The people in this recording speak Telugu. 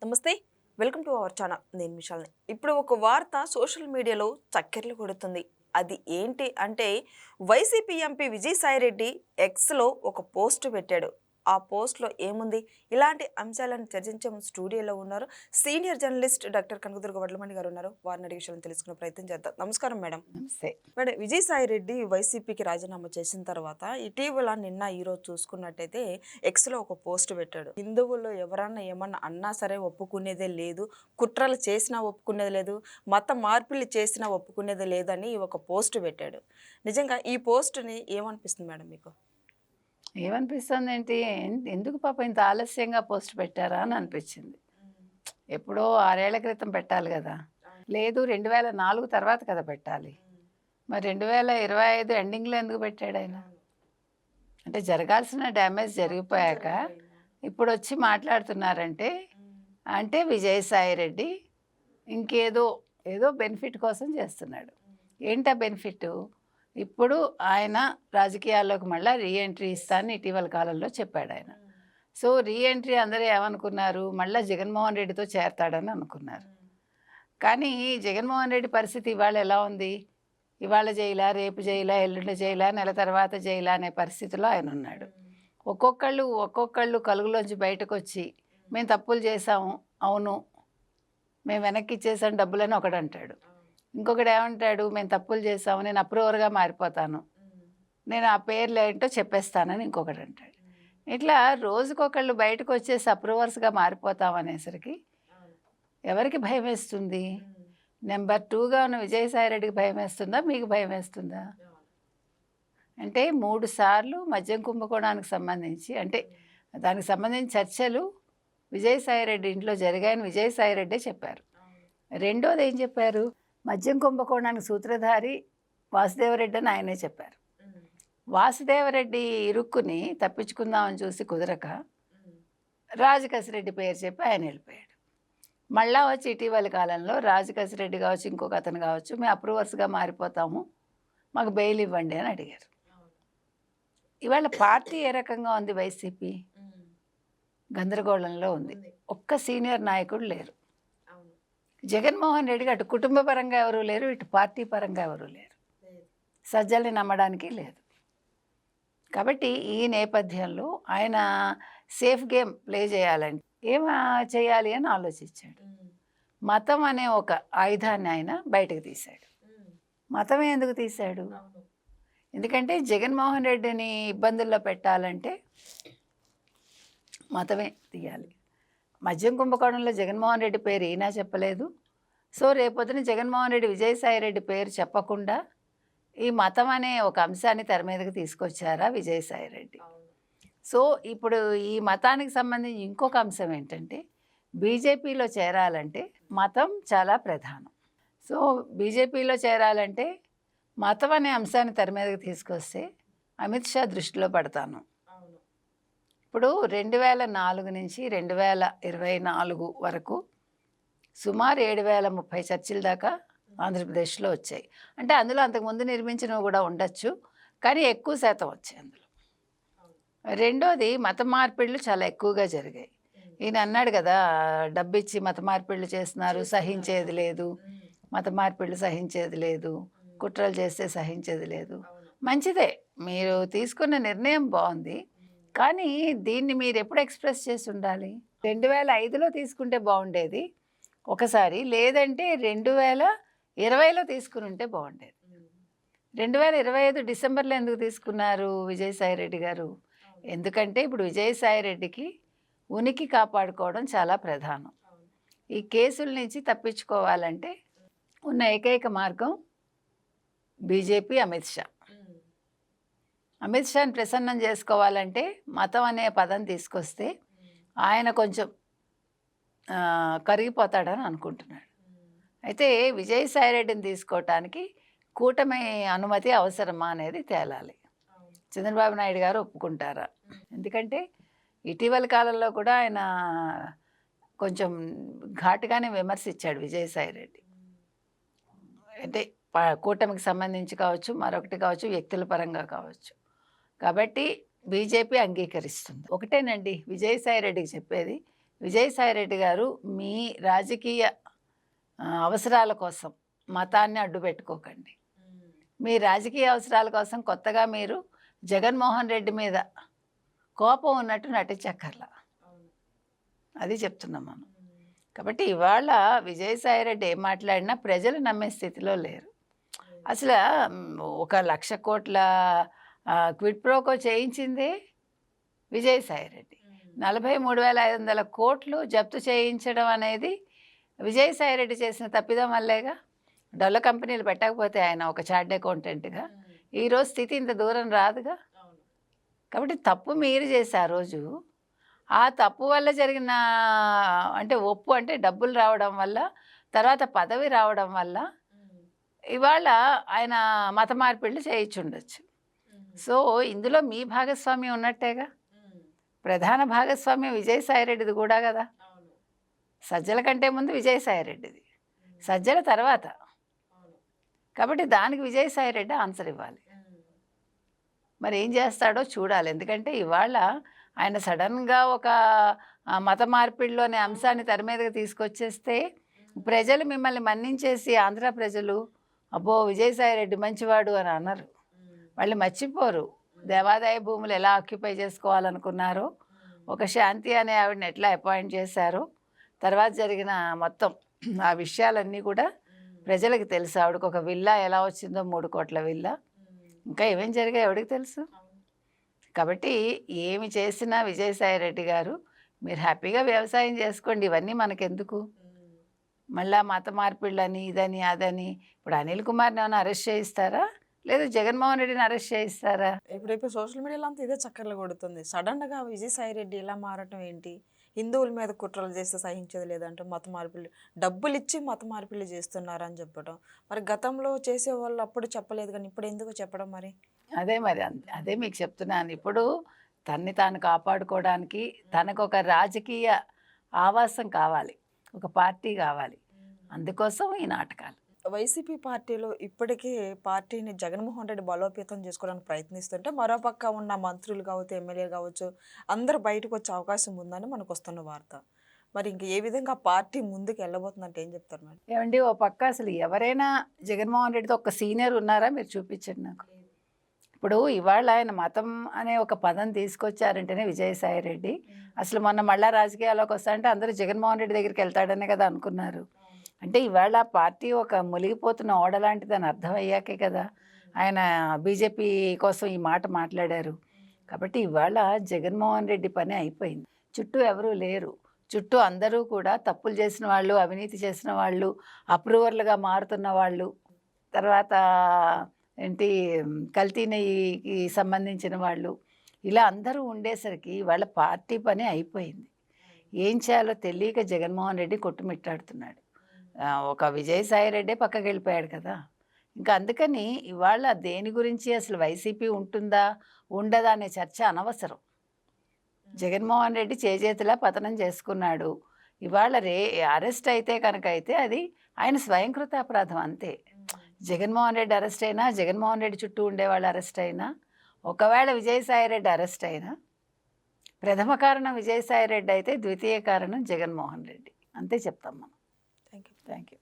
నమస్తే. Welcome to our channel. నేను విశాల్ని. ఇప్పుడు ఒక వార్త సోషల్ మీడియాలో చక్కెర్లు కొడుతుంది. అది ఏంటి అంటే వైసీపీ ఎంపీ విజయసాయిరెడ్డి ఎక్స్‌లో ఒక పోస్ట్ పెట్టాడు. ఆ పోస్ట్‌లో ఏముంది? ఇలాంటి అంశాలను చర్చించే ముందు స్టూడియోలో ఉన్నారు senior journalist doctor Kanakadurga Vadlamani గారు ఉన్నారు. వారిని అడిగే విషయాలను తెలుసుకునే ప్రయత్నం చేద్దాం. నమస్కారం మేడం. నమస్తే. మేడం, విజయసాయిరెడ్డి వైసీపీకి రాజీనామా చేసిన తర్వాత ఇటీవల ఈరోజు చూసుకున్నట్టయితే ఎక్స్‌లో ఒక పోస్ట్ పెట్టాడు. హిందువుల్లో ఎవరన్నా ఏమన్నా అన్నా సరే ఒప్పుకునేదే లేదు, కుట్రలు చేసినా ఒప్పుకునేది లేదు, మత మార్పులు చేసినా ఒప్పుకునేది లేదని ఒక పోస్ట్ పెట్టాడు. నిజంగా ఈ పోస్ట్‌ని ఏమనిపిస్తుంది మేడం మీకు? ఏమనిపిస్తుంది ఏంటి? ఎందుకు పాపం ఇంత ఆలస్యంగా పోస్ట్ పెట్టారా అని అనిపించింది. ఎప్పుడో 6 ఏళ్ల క్రితం పెట్టాలి కదా! లేదు 2004 తర్వాత కదా పెట్టాలి. మరి 2025 ఎండింగ్‌లో ఎందుకు పెట్టాడు ఆయన? అంటే జరగాల్సిన డ్యామేజ్ జరిగిపోయాక ఇప్పుడొచ్చి మాట్లాడుతున్నారంటే, అంటే విజయసాయిరెడ్డి ఏదో బెనిఫిట్ కోసం చేస్తున్నాడు. ఏంటా బెనిఫిట్? ఇప్పుడు ఆయన రాజకీయాల్లోకి మళ్ళీ రీఎంట్రీ ఇస్తానని ఇటీవల కాలంలో చెప్పాడు ఆయన. సో రీఎంట్రీ అందరూ ఏమనుకున్నారు? మళ్ళీ జగన్మోహన్ రెడ్డితో చేరతాడని అనుకున్నారు. కానీ జగన్మోహన్ రెడ్డి పరిస్థితి ఇవాళ ఎలా ఉంది? ఇవాళ జైలా, రేపు జైలా, ఎల్లుండి జైలా, నెల తర్వాత జైలా అనే పరిస్థితిలో ఆయన ఉన్నాడు. ఒక్కొక్కళ్ళు కలుగులోంచి బయటకు వచ్చి మేము తప్పులు చేసాము, అవును మేము వెనక్కి ఇచ్చేసాం డబ్బులని ఒకడు అంటాడు. ఇంకొకడు ఏమంటాడు? మేము తప్పులు చేసాము, నేను అప్రూవర్గా మారిపోతాను, నేను ఆ పేర్లు ఏంటో చెప్పేస్తానని ఇంకొకడు అంటాడు. ఇట్లా రోజుకొకళ్ళు బయటకు వచ్చేసి అప్రూవర్స్గా మారిపోతాం అనేసరికి ఎవరికి భయం వేస్తుంది? నెంబర్ 2గా ఉన్న విజయసాయిరెడ్డికి భయం వేస్తుందా, మీకు భయం వేస్తుందా? అంటే 3 సార్లు మద్యం కుంభకోణానికి సంబంధించి, అంటే దానికి సంబంధించి చర్చలు విజయసాయిరెడ్డి ఇంట్లో జరిగాయని విజయసాయిరెడ్డే చెప్పారు. రెండోది ఏం చెప్పారు? మద్యం కుంభకోణానికి సూత్రధారి వాసుదేవరెడ్డి అని ఆయనే చెప్పారు. వాసుదేవరెడ్డి ఇరుక్కుని తప్పించుకుందామని చూసి కుదరక రాజకసిరెడ్డి పేరు చెప్పి ఆయన వెళ్ళిపోయాడు. మళ్ళా వచ్చి ఇటీవల కాలంలో రాజకసిరెడ్డి కావచ్చు, ఇంకొక అతను కావచ్చు, మేము అప్రూవర్స్గా మారిపోతాము, మాకు బెయిల్ ఇవ్వండి అని అడిగారు. ఇవాళ పార్టీ ఏ రకంగా ఉంది? వైసీపీ గందరగోళంలో ఉంది. ఒక్క సీనియర్ నాయకుడు లేరు. జగన్మోహన్ రెడ్డికి అటు కుటుంబ పరంగా ఎవరూ లేరు, ఇటు పార్టీ పరంగా ఎవరూ లేరు. సజ్జల్ని నమ్మడానికి లేదు. కాబట్టి ఈ నేపథ్యంలో ఆయన సేఫ్ గేమ్ ప్లే చేయాలంటే చేయాలి అని ఆలోచించాడు. మతం అనే ఒక ఆయుధాన్ని ఆయన బయటకు తీశాడు. మతమే ఎందుకు తీశాడు? ఎందుకంటే జగన్మోహన్ రెడ్డిని ఇబ్బందుల్లో పెట్టాలంటే మతమే తీయాలి. మద్యం కుంభకోణంలో జగన్మోహన్ రెడ్డి పేరు ఈయన చెప్పలేదు. సో రేపొద్దున జగన్మోహన్ రెడ్డి విజయసాయిరెడ్డి పేరు చెప్పకుండా ఈ మతం అనే ఒక అంశాన్ని తెర మీదకి తీసుకొచ్చారా విజయసాయిరెడ్డి. సో ఇప్పుడు ఈ మతానికి సంబంధించి ఇంకొక అంశం ఏంటంటే, బీజేపీలో చేరాలంటే మతం చాలా ప్రధానం. సో బీజేపీలో చేరాలంటే మతం అనే అంశాన్ని తెర మీదకి తీసుకొస్తే అమిత్ షా దృష్టిలో పడతాను. ఇప్పుడు 2004 నుంచి 2024 వరకు సుమారు 7030 చర్చిల దాకా ఆంధ్రప్రదేశ్లో వచ్చాయి. అంటే అందులో అంతకుముందు నిర్మించినవి కూడా ఉండొచ్చు, కానీ ఎక్కువ శాతం వచ్చాయి అందులో. రెండోది, మత మార్పిళ్ళు చాలా ఎక్కువగా జరిగాయి. ఈయన అన్నాడు కదా, డబ్బిచ్చి మత మార్పిళ్ళు చేస్తున్నారు, సహించేది లేదు, మత మార్పిళ్ళు సహించేది లేదు, కుట్రలు చేస్తే సహించేది లేదు. మంచిదే, మీరు తీసుకున్న నిర్ణయం బాగుంది, కానీ దీన్ని మీరు ఎప్పుడు ఎక్స్ప్రెస్ చేసి ఉండాలి? 2005లో తీసుకుంటే బాగుండేది ఒకసారి, లేదంటే 2020లో తీసుకుని ఉంటే బాగుండేది. 2025 డిసెంబర్లో ఎందుకు తీసుకున్నారు విజయసాయిరెడ్డి గారు? ఎందుకంటే ఇప్పుడు విజయసాయిరెడ్డికి ఉనికి కాపాడుకోవడం చాలా ప్రధానం. ఈ కేసుల నుంచి తప్పించుకోవాలంటే ఉన్న ఏకైక మార్గం బీజేపీ, అమిత్ షా. అమిత్ షాని ప్రసన్నం చేసుకోవాలంటే మతం అనే పదం తీసుకొస్తే ఆయన కొంచెం కరిగిపోతాడని అనుకుంటున్నాడు. అయితే విజయసాయిరెడ్డిని తీసుకోవటానికి కూటమి అనుమతి అవసరమా అనేది తేలాలి. చంద్రబాబు నాయుడు గారు ఒప్పుకుంటారా? ఎందుకంటే ఇటీవల కాలంలో కూడా ఆయన కొంచెం ఘాటుగానే విమర్శించాడు విజయసాయిరెడ్డి. అంటే కూటమికి సంబంధించి కావచ్చు, మరొకటి కావచ్చు, వ్యక్తుల పరంగా కావచ్చు. కాబట్టి బీజేపీ అంగీకరిస్తుంది. ఒకటేనండి విజయసాయిరెడ్డికి చెప్పేది, విజయసాయిరెడ్డి గారు మీ రాజకీయ అవసరాల కోసం మతాన్ని అడ్డు పెట్టుకోకండి. మీ రాజకీయ అవసరాల కోసం కొత్తగా మీరు జగన్మోహన్ రెడ్డి మీద కోపం ఉన్నట్టు నటించక్కర్లా. అది చెప్తున్నాం మనం. కాబట్టి ఇవాళ విజయసాయిరెడ్డి ఏం మాట్లాడినా ప్రజలు నమ్మే స్థితిలో లేరు. అసలు 1,00,000 కోట్ల క్విడ్ ప్రోకో చేయించింది విజయసాయిరెడ్డి. 43,500 కోట్లు జప్తు చేయించడం అనేది విజయసాయిరెడ్డి చేసిన తప్పిదం వల్లేగా. డొల్ల కంపెనీలు పెట్టకపోతే ఆయన ఒక చార్ట్ అకౌంటెంట్గా ఈరోజు స్థితి ఇంత దూరం రాదుగా. కాబట్టి తప్పు మీరు చేసే ఆ రోజు, ఆ తప్పు వల్ల జరిగిన అంటే ఒప్పు అంటే డబ్బులు రావడం వల్ల, తర్వాత పదవి రావడం వల్ల ఇవాళ ఆయన మత మార్పిళ్ళు చేయించుండొచ్చు. సో ఇందులో మీ భాగస్వామ్యం ఉన్నట్టేగా. ప్రధాన భాగస్వామ్యం విజయసాయిరెడ్డిది కూడా కదా. సజ్జల కంటే ముందు విజయసాయిరెడ్డిది, సజ్జల తర్వాత. కాబట్టి దానికి విజయసాయిరెడ్డి ఆన్సర్ ఇవ్వాలి. మరి ఏం చేస్తాడో చూడాలి. ఎందుకంటే ఇవాళ ఆయన సడన్గా ఒక మత మార్పిడిలో అనే అంశాన్ని తెర మీదకి తీసుకొచ్చేస్తే ప్రజలు మిమ్మల్ని మన్నించేసి ఆంధ్ర ప్రజలు అబ్బో విజయసాయిరెడ్డి మంచివాడు అని అన్నారు. వాళ్ళు మర్చిపోరు దేవాదాయ భూములు ఎలా ఆక్యుపై చేసుకోవాలనుకున్నారో, ఒక శాంతి అనే ఆవిడని ఎట్లా అపాయింట్ చేశారో, తర్వాత జరిగిన మొత్తం ఆ విషయాలన్నీ కూడా ప్రజలకు తెలుసు. ఆవిడకు ఒక విల్లా ఎలా వచ్చిందో, 3 కోట్ల విల్లా, ఇంకా ఏమేం జరిగాయి ఎవరికి తెలుసు. కాబట్టి ఏమి చేసినా విజయసాయిరెడ్డి గారు మీరు హ్యాపీగా వ్యవసాయం చేసుకోండి. ఇవన్నీ మనకెందుకు? మళ్ళా మత మార్పిళ్ళని ఇదని అదని. ఇప్పుడు అనిల్ కుమార్ని ఏమైనా అరెస్ట్ చేయిస్తారా, లేదు జగన్మోహన్ రెడ్డిని అరెస్ట్ చేయిస్తారా? ఇప్పుడు సోషల్ మీడియాలో అంతా ఇదే చక్కర్లు కొడుతుంది. సడన్గా విజయసాయిరెడ్డి ఇలా మారటం ఏంటి? హిందువుల మీద కుట్రలు చేస్తే సహించేది లేదంటే మత మార్పిళ్ళు, డబ్బులు ఇచ్చి మత మార్పిళ్ళు చేస్తున్నారని చెప్పడం. మరి గతంలో చేసేవాళ్ళు అప్పుడు చెప్పలేదు కానీ ఇప్పుడు ఎందుకు చెప్పడం? మరి అదే మీకు చెప్తున్నాను. ఇప్పుడు తన్ని తాను కాపాడుకోవడానికి తనకు ఒక రాజకీయ ఆవాసం కావాలి, ఒక పార్టీ కావాలి. అందుకోసం ఈ నాటకాలు. వైసీపీ పార్టీలో ఇప్పటికే పార్టీని జగన్మోహన్ రెడ్డి బలోపేతం చేసుకోవడానికి ప్రయత్నిస్తుంటే, మరోపక్క ఉన్న మంత్రులు కావచ్చు, ఎమ్మెల్యేలు కావచ్చు, అందరూ బయటకు వచ్చే అవకాశం ఉందని మనకు వస్తున్న వార్త. మరి ఇంక ఏ విధంగా పార్టీ ముందుకు వెళ్ళబోతుందంటే ఏం చెప్తారు మేడం? ఏమండి, ఓ పక్క అసలు ఎవరైనా జగన్మోహన్ రెడ్డితో ఒక సీనియర్ ఉన్నారా మీరు చూపించండి నాకు. ఇప్పుడు ఇవాళ ఆయన మతం అనే ఒక పదం తీసుకొచ్చారంటేనే విజయసాయిరెడ్డి అసలు మొన్న మళ్ళా రాజకీయాల్లోకి వస్తారంటే అందరూ జగన్మోహన్ రెడ్డి దగ్గరికి వెళ్తాడనే కదా అనుకున్నారు. అంటే ఇవాళ పార్టీ ఒక మునిగిపోతున్న ఓడలాంటిదని అర్థమయ్యాకే కదా ఆయన బీజేపీ కోసం ఈ మాట మాట్లాడారు. కాబట్టి ఇవాళ జగన్మోహన్ రెడ్డి పని అయిపోయింది. చుట్టూ ఎవరూ లేరు. చుట్టూ అందరూ కూడా తప్పులు చేసిన వాళ్ళు, అవినీతి చేసిన వాళ్ళు, అప్రూవర్లుగా మారుతున్న వాళ్ళు, తర్వాత ఏంటి కల్తీ నెయ్యికి సంబంధించిన వాళ్ళు, ఇలా అందరూ ఉండేసరికి వాళ్ళ పార్టీ పని అయిపోయింది. ఏం చేయాలో తెలియక జగన్మోహన్ రెడ్డి కొట్టుమిట్టాడుతున్నాడు. ఒక విజయసాయిరెడ్డే పక్కకి వెళ్ళిపోయాడు కదా. ఇంకా అందుకని ఇవాళ దేని గురించి అసలు వైసీపీ ఉంటుందా ఉండదా అనే చర్చ అనవసరం. జగన్మోహన్ రెడ్డి చేజేతిలా పతనం చేసుకున్నాడు. ఇవాళ అరెస్ట్ అయితే కనుక అయితే అది ఆయన స్వయంకృత అపరాధం అంతే. జగన్మోహన్ రెడ్డి అరెస్ట్ అయినా, జగన్మోహన్ రెడ్డి చుట్టూ ఉండేవాళ్ళు అరెస్ట్ అయినా, ఒకవేళ విజయసాయిరెడ్డి అరెస్ట్ అయినా ప్రథమ కారణం విజయసాయిరెడ్డి అయితే ద్వితీయ కారణం జగన్మోహన్ రెడ్డి. అంతే చెప్తాం మనం. Thank you. Thank you.